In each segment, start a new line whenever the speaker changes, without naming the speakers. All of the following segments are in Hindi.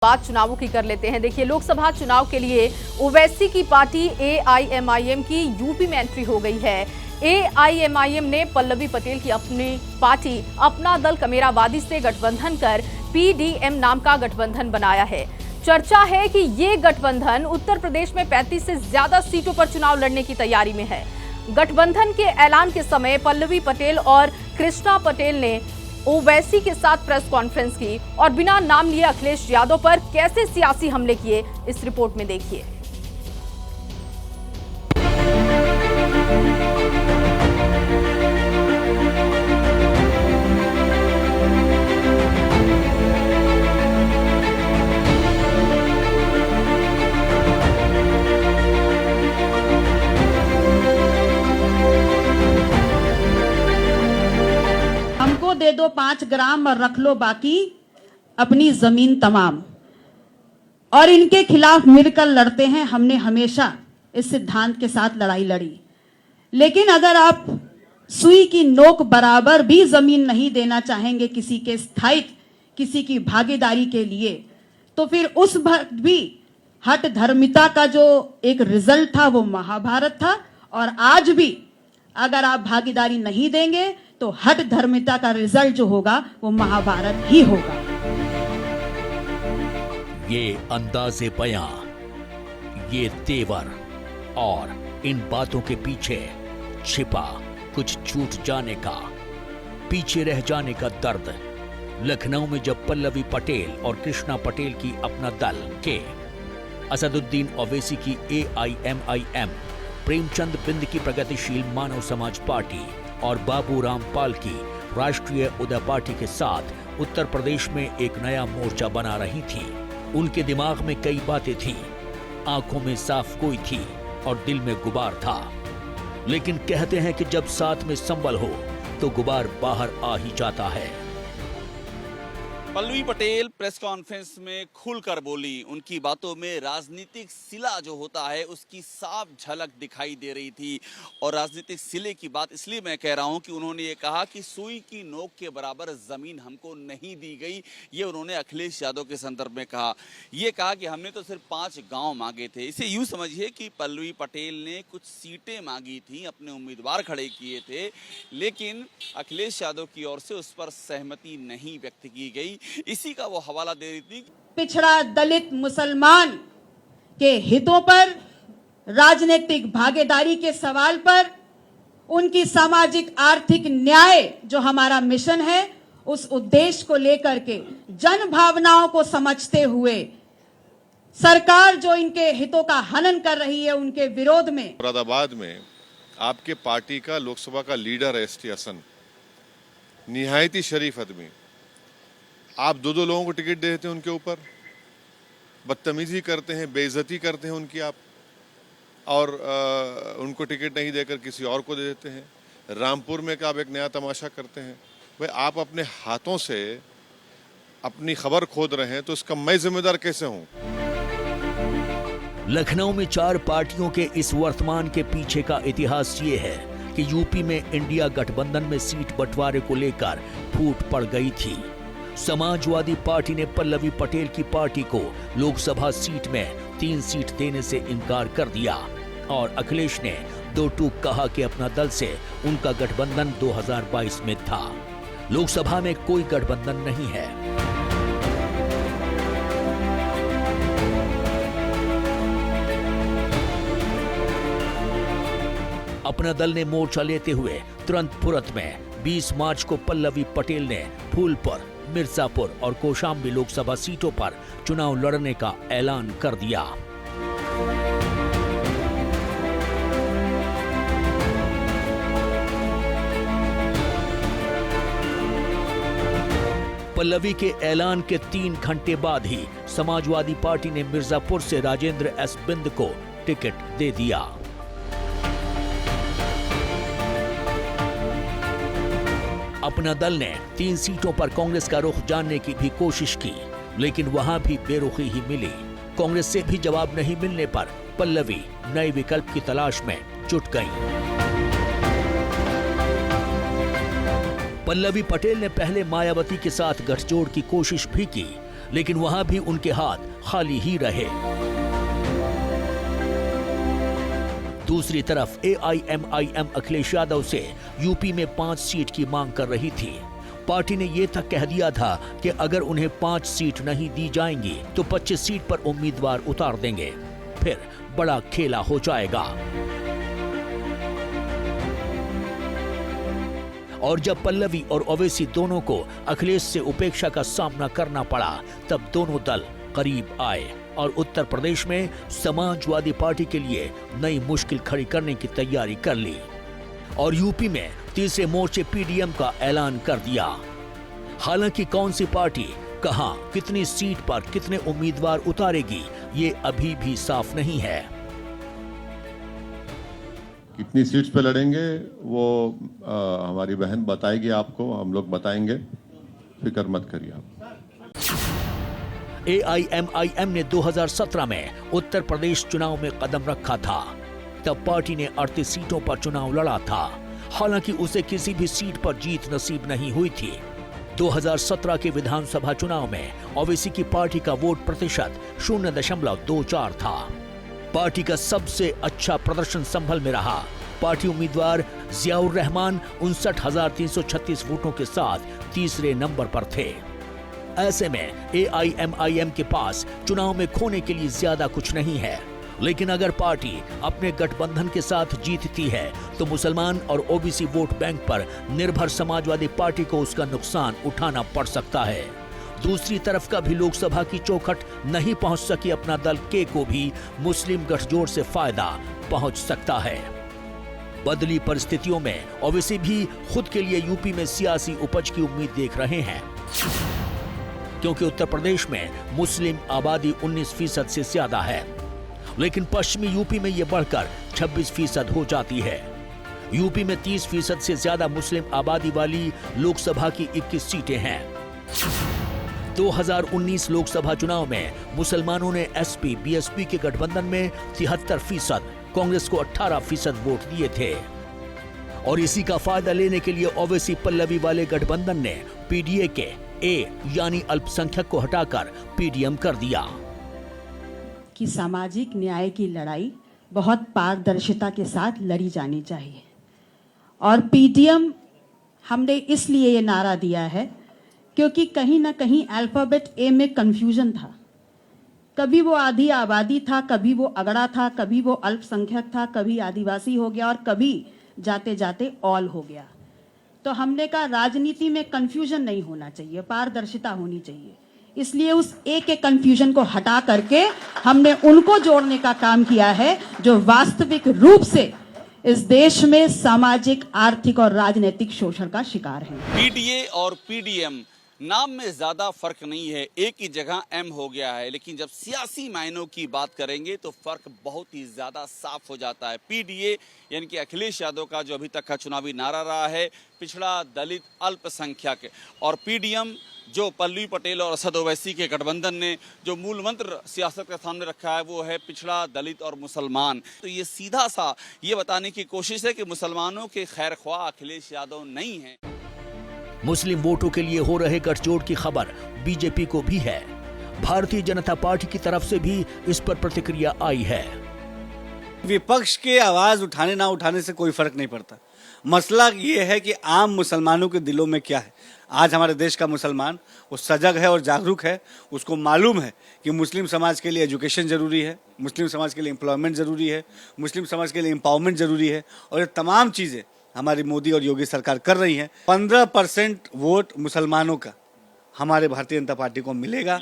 बात चुनावों की कर लेते हैं। देखिए, लोकसभा चुनाव के लिए ओवैसी की पार्टी एआईएमआईएम की यूपी में एंट्री हो गई है। एआईएमआईएम ने पल्लवी पटेल की अपनी पार्टी अपना दल कमेरावादी से गठबंधन कर पीडीएम नाम का गठबंधन बनाया है। चर्चा है कि ये गठबंधन उत्तर प्रदेश में 35 से ज्यादा सीटों पर चुनाव लड़ने की तैयारी में है। गठबंधन के ऐलान के समय पल्लवी पटेल और कृष्णा पटेल ने ओवैसी के साथ प्रेस कॉन्फ्रेंस की और बिना नाम लिए अखिलेश यादव पर कैसे सियासी हमले किए, इस रिपोर्ट में देखिए।
हमको दे दो 5 ग्राम और रख लो बाकी अपनी जमीन तमाम, और इनके खिलाफ मिलकर लड़ते हैं। हमने हमेशा इस सिद्धांत के साथ लड़ाई लड़ी, लेकिन अगर आप सुई की नोक बराबर भी जमीन नहीं देना चाहेंगे किसी के स्थायित्व, किसी की भागीदारी के लिए, तो फिर उस भी हठ धर्मिता का जो एक रिजल्ट था वो महाभारत था। और आज भी अगर आप भागीदारी नहीं देंगे तो हठ धर्मिता का रिजल्ट जो होगा वो महाभारत ही होगा।
ये अंदाज़े बयां, ये तेवर और इन बातों के पीछे छिपा कुछ छूट जाने का, पीछे रह जाने का दर्द। लखनऊ में जब पल्लवी पटेल और कृष्णा पटेल की अपना दल के असदुद्दीन ओवैसी की एआईएमआईएम, प्रेमचंद बिंद की प्रगतिशील मानव समाज पार्टी और बाबू रामपाल की राष्ट्रीय उदय पार्टी के साथ उत्तर प्रदेश में एक नया मोर्चा बना रही थी, उनके दिमाग में कई बातें थीं, आंखों में साफ कोई थी और दिल में गुबार था। लेकिन कहते हैं कि जब साथ में संबल हो तो गुबार बाहर आ ही जाता है।
पल्लवी पटेल प्रेस कॉन्फ्रेंस में खुलकर बोली। उनकी बातों में राजनीतिक सिला जो होता है उसकी साफ झलक दिखाई दे रही थी। और राजनीतिक सिले की बात इसलिए मैं कह रहा हूं कि उन्होंने ये कहा कि सुई की नोक के बराबर जमीन हमको नहीं दी गई। ये उन्होंने अखिलेश यादव के संदर्भ में कहा। ये कहा कि हमने तो सिर्फ 5 गाँव मांगे थे। इसे यूँ समझिए कि पल्लवी पटेल ने कुछ सीटें मांगी थी, अपने उम्मीदवार खड़े किए थे, लेकिन अखिलेश यादव की ओर से उस पर सहमति नहीं व्यक्त की गई। इसी का वो हवाला दे रही थी।
पिछड़ा दलित मुसलमान के हितों पर, राजनीतिक भागीदारी के सवाल पर, उनकी सामाजिक आर्थिक न्याय जो हमारा मिशन है, उस उद्देश्य को लेकर के जन भावनाओं को समझते हुए सरकार जो इनके हितों का हनन कर रही है, उनके विरोध में।
मुरादाबाद में आपके पार्टी का लोकसभा का लीडर है एसटी हसन, निहायती शरीफ आदमी, आप 2-2 लोगों को टिकट देते हैं, उनके ऊपर बदतमीजी करते हैं, बेइज्जती करते हैं उनकी आप, और उनको टिकट नहीं देकर किसी और को दे देते हैं। रामपुर में आप एक नया तमाशा करते हैं। भाई, आप अपने हाथों से अपनी खबर खोद रहे हैं तो इसका मैं जिम्मेदार कैसे हूं?
लखनऊ में 4 पार्टियों के इस वर्तमान के पीछे का इतिहास ये है कि यूपी में इंडिया गठबंधन में सीट बंटवारे को लेकर फूट पड़ गई थी। समाजवादी पार्टी ने पल्लवी पटेल की पार्टी को लोकसभा सीट में 3 सीट देने से इनकार कर दिया और अखिलेश ने 2 टूक कहा कि अपना दल से उनका गठबंधन 2022 में था। लोकसभा में कोई गठबंधन नहीं है। अपना दल ने मोर्चा लेते हुए तुरंत फुरत में 20 मार्च को पल्लवी पटेल ने फूलपुर, मिर्जापुर और कौशाम्बी लोकसभा सीटों पर चुनाव लड़ने का ऐलान कर दिया। पल्लवी के ऐलान के 3 घंटे बाद ही समाजवादी पार्टी ने मिर्जापुर से राजेंद्र एस बिंद को टिकट दे दिया। अपना दल ने 3 सीटों पर कांग्रेस का रुख जानने की भी कोशिश की, लेकिन वहां भी बेरुखी ही मिली। कांग्रेस से भी जवाब नहीं मिलने पर पल्लवी नए विकल्प की तलाश में जुट गई। पल्लवी पटेल ने पहले मायावती के साथ गठजोड़ की कोशिश भी की, लेकिन वहां भी उनके हाथ खाली ही रहे। दूसरी तरफ AIMIM अखिलेश यादव से यूपी में 5 सीट की मांग कर रही थी। पार्टी ने यह तक कह दिया था कि अगर उन्हें 5 सीट नहीं दी जाएंगी तो 25 सीट पर उम्मीदवार उतार देंगे, फिर बड़ा खेला हो जाएगा। और जब पल्लवी और ओवैसी दोनों को अखिलेश से उपेक्षा का सामना करना पड़ा, तब दोनों दल करीब आए और उत्तर प्रदेश में समाजवादी पार्टी के लिए नई मुश्किल खड़ी करने की तैयारी कर ली और यूपी में तीसरे मोर्चे PDM का ऐलान कर दिया। हालांकि कौन सी पार्टी कहां, कितनी सीट पर कितने उम्मीदवार उतारेगी, ये अभी भी साफ नहीं है।
कितनी सीट्स पे लड़ेंगे वो हमारी बहन बताएगी आपको, हम लोग बताएंगे, फिक्र मत करिए आप।
AIMIM ने 2017 में उत्तर प्रदेश चुनाव में कदम रखा था। तब पार्टी ने 38 सीटों पर चुनाव लड़ा था। हालांकि उसे किसी भी सीट पर जीत नसीब नहीं हुई थी। 2017 के विधानसभा चुनाव में ओवैसी की पार्टी का वोट प्रतिशत 0.24 था। पार्टी का सबसे अच्छा प्रदर्शन संभल में रहा। पार्टी उम्मीदवार जियाउर रहमान 59,336 वोटों के साथ तीसरे नंबर पर थे। ऐसे में AIMIM के पास चुनाव में खोने के लिए ज्यादा कुछ नहीं है, लेकिन अगर पार्टी अपने गठबंधन के साथ जीतती है तो मुसलमान और OBC वोट बैंक पर निर्भर समाजवादी पार्टी को उसका नुकसान उठाना पड़ सकता है। दूसरी तरफ का भी लोकसभा की चौखट नहीं पहुंच सकी अपना दल के को भी मुस्लिम गठजोड़ से फायदा पहुंच सकता है। बदली परिस्थितियों में ओवैसी भी खुद के लिए यूपी में सियासी उपज की उम्मीद देख रहे हैं, क्योंकि उत्तर प्रदेश में मुस्लिम आबादी 19% से ज्यादा है, लेकिन पश्चिमी यूपी में यह बढ़कर 26% हो जाती है। यूपी में 30% से ज्यादा मुस्लिम आबादी वाली लोकसभा की 21 सीटें हैं। 2019 लोकसभा चुनाव में मुसलमानों ने SP BSP के गठबंधन में 73%, कांग्रेस को 18% वोट दिए थे और इसी का फायदा लेने के लिए ओवैसी पल्लवी वाले गठबंधन ने PDA के A यानी अल्पसंख्यक को हटाकर PDM कर दिया।
कि सामाजिक न्याय की लड़ाई बहुत पारदर्शिता के साथ लड़ी जानी चाहिए और PDM हमने इसलिए ये नारा दिया है क्योंकि कहीं ना कहीं अल्फाबेट A में कंफ्यूजन था। कभी वो आधी आबादी था, कभी वो अगड़ा था, कभी वो अल्पसंख्यक था, कभी आदिवासी हो गया और कभी जाते जाते ऑल हो गया। तो हमने कहा राजनीति में कंफ्यूजन नहीं होना चाहिए, पारदर्शिता होनी चाहिए। इसलिए उस एक के कंफ्यूजन को हटा करके हमने उनको जोड़ने का काम किया है जो वास्तविक रूप से इस देश में सामाजिक, आर्थिक और राजनीतिक शोषण का शिकार हैं।
PDA और PDM नाम में ज्यादा फर्क नहीं है, एक ही जगह M हो गया है, लेकिन जब सियासी मायनों की बात करेंगे तो फर्क बहुत ही ज्यादा साफ हो जाता है। PDA यानी कि अखिलेश यादव का जो अभी तक का चुनावी नारा रहा है, पिछड़ा, दलित, अल्पसंख्यक, और PDM जो पल्लवी पटेल और असद ओवैसी के गठबंधन ने जो मूल मंत्र सियासत के सामने रखा है वो है पिछड़ा, दलित और मुसलमान। तो ये सीधा सा ये बताने की कोशिश है कि मुसलमानों के खैरख्वाह अखिलेश यादव नहीं है।
मुस्लिम वोटों के लिए हो रहे गठजोड़ की खबर बीजेपी को भी है। भारतीय जनता पार्टी की तरफ से भी इस पर प्रतिक्रिया आई है।
विपक्ष के आवाज उठाने ना उठाने से कोई फर्क नहीं पड़ता। मसला ये है कि आम मुसलमानों के दिलों में क्या है। आज हमारे देश का मुसलमान वो सजग है और जागरूक है। उसको मालूम है कि मुस्लिम समाज के लिए एजुकेशन जरूरी है, मुस्लिम समाज के लिए एम्प्लॉयमेंट जरूरी है, मुस्लिम समाज के लिए एम्पावरमेंट जरूरी है, और ये तमाम चीजें हमारी मोदी और योगी सरकार कर रही है। 15% वोट मुसलमानों का हमारे भारतीय जनता पार्टी को मिलेगा।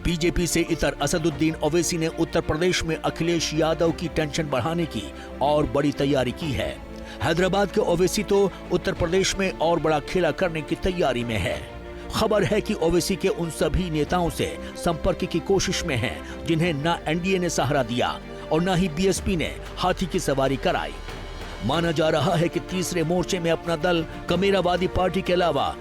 बीजेपी से इतर असदुद्दीन ओवैसी ने उत्तर प्रदेश में अखिलेश यादव की टेंशन बढ़ाने की और बड़ी तैयारी की है। हैदराबाद के ओवैसी तो उत्तर प्रदेश में और बड़ा खेला करने की तैयारी में है। खबर है कि ओवैसी के उन सभी नेताओं से संपर्क की कोशिश में हैं जिन्हें ना एनडीए ने सहारा दिया और ना ही बीएसपी ने हाथी की सवारी कराई। माना जा रहा है कि तीसरे मोर्चे में अपना दल कमेरावादी पार्टी के अलावा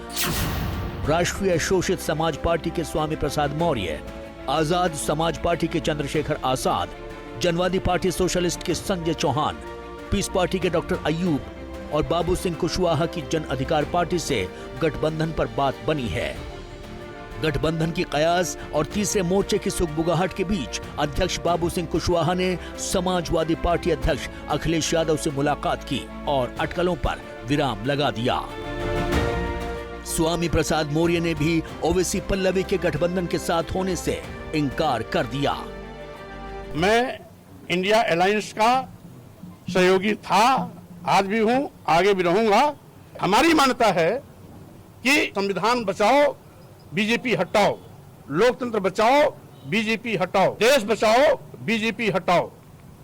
राष्ट्रीय शोषित समाज पार्टी के स्वामी प्रसाद मौर्य, आजाद समाज पार्टी के चंद्रशेखर आजाद, जनवादी पार्टी सोशलिस्ट के संजय चौहान, पीस पार्टी के डॉक्टर अयूब और बाबू सिंह कुशवाहा की जन अधिकार पार्टी से गठबंधन पर बात बनी है। गठबंधन की कयास और तीसरे मोर्चे की सुगबुगाहट के बीच अध्यक्ष बाबू सिंह कुशवाहा ने समाजवादी पार्टी अध्यक्ष अखिलेश यादव से मुलाकात की और अटकलों पर विराम लगा दिया। स्वामी प्रसाद मौर्य ने भी ओवैसी पल्लवी के गठबंधन के साथ होने से इनकार कर दिया।
मैं इंडिया अलायंस का सहयोगी था, आज भी हूं, आगे भी रहूंगा। हमारी मान्यता है कि संविधान बचाओ, बीजेपी हटाओ, लोकतंत्र बचाओ, बीजेपी हटाओ, देश बचाओ, बीजेपी हटाओ।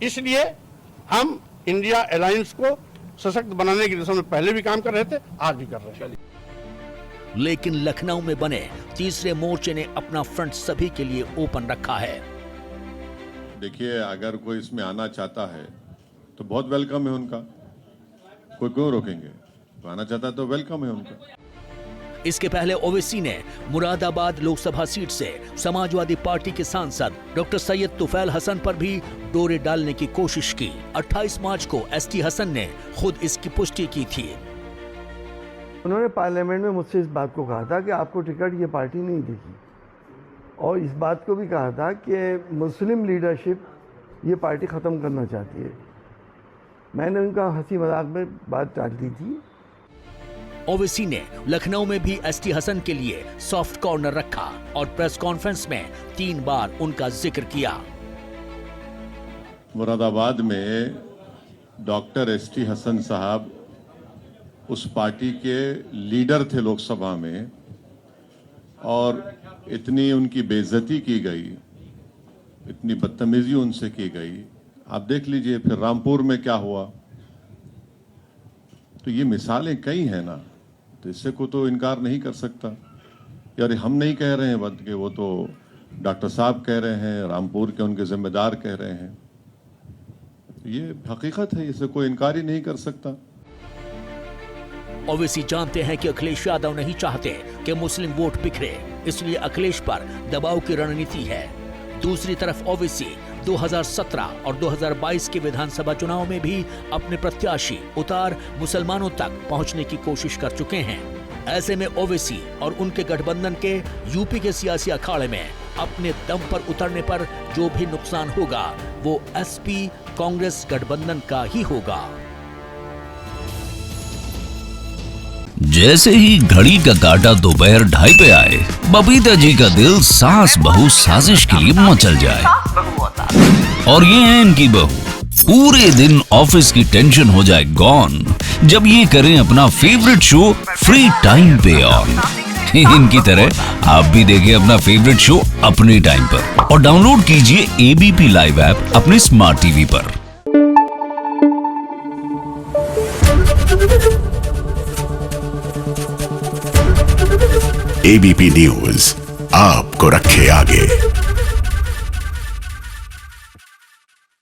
इसलिए हम इंडिया अलायंस को सशक्त बनाने की दिशा में पहले भी काम कर रहे थे, आज भी कर रहे हैं।
लेकिन लखनऊ में बने तीसरे मोर्चे ने अपना फ्रंट सभी के लिए ओपन रखा है।
देखिए, अगर कोई इसमें आना चाहता है तो बहुत वेलकम है उनका, कोई क्यों रोकेंगे? तो आना चाहता है तो वेलकम है उनका।
इसके पहले ओवैसी ने मुरादाबाद लोकसभा सीट से समाजवादी पार्टी के सांसद डॉक्टर सैयद तुफैल हसन पर भी डोरे डालने की कोशिश की। 28 मार्च को एसटी हसन ने खुद इसकी पुष्टि की थी।
उन्होंने पार्लियामेंट में मुझसे इस बात को कहा था कि आपको टिकट ये पार्टी नहीं देगी, और इस बात को भी कहा था कि मुस्लिम लीडरशिप ये पार्टी ख़त्म करना चाहती है। मैंने उनका हंसी मजाक में बात टाल दी थी।
ओवैसी ने लखनऊ में भी एसटी हसन के लिए सॉफ्ट कॉर्नर रखा और प्रेस कॉन्फ्रेंस में 3 बार उनका जिक्र किया।
मुरादाबाद में डॉक्टर एसटी हसन साहब उस पार्टी के लीडर थे लोकसभा में, और इतनी उनकी बेइज्जती की गई, इतनी बदतमीजी उनसे की गई। आप देख लीजिए फिर रामपुर में क्या हुआ। तो ये मिसालें कई हैं ना, तो इससे को तो इनकार नहीं कर सकता। यार हम नहीं कह रहे हैं बल्कि वो तो डॉक्टर साहब कह रहे हैं, रामपुर के उनके जिम्मेदार कह रहे हैं। ये हकीकत है, इसे कोई इनकार ही नहीं कर सकता।
ओवैसी जानते हैं कि अखिलेश यादव नहीं चाहते कि मुस्लिम वोट बिखरे, इसलिए अखिलेश पर दबाव की रणनीति है। दूसरी तरफ ओवैसी 2017 और 2022 के विधानसभा चुनाव में भी अपने प्रत्याशी उतार मुसलमानों तक पहुंचने की कोशिश कर चुके हैं। ऐसे में ओवैसी और उनके गठबंधन के यूपी के सियासी अखाड़े में अपने दम पर उतरने पर जो भी नुकसान होगा वो एसपी कांग्रेस गठबंधन का ही होगा।
जैसे ही घड़ी का काटा दोपहर 2:30 पे आए, बबीता जी का दिल सास बहू साजिश के लिए मचल जाए। और ये है इनकी बहू, पूरे दिन ऑफिस की टेंशन हो जाए गॉन जब ये करें अपना फेवरेट शो फ्री टाइम पे ऑन। इनकी तरह आप भी देखें अपना फेवरेट शो अपने टाइम पर और डाउनलोड कीजिए एबीपी लाइव ऐप अपने स्मार्ट टीवी पर।
एबीपी न्यूज आपको रखे आगे।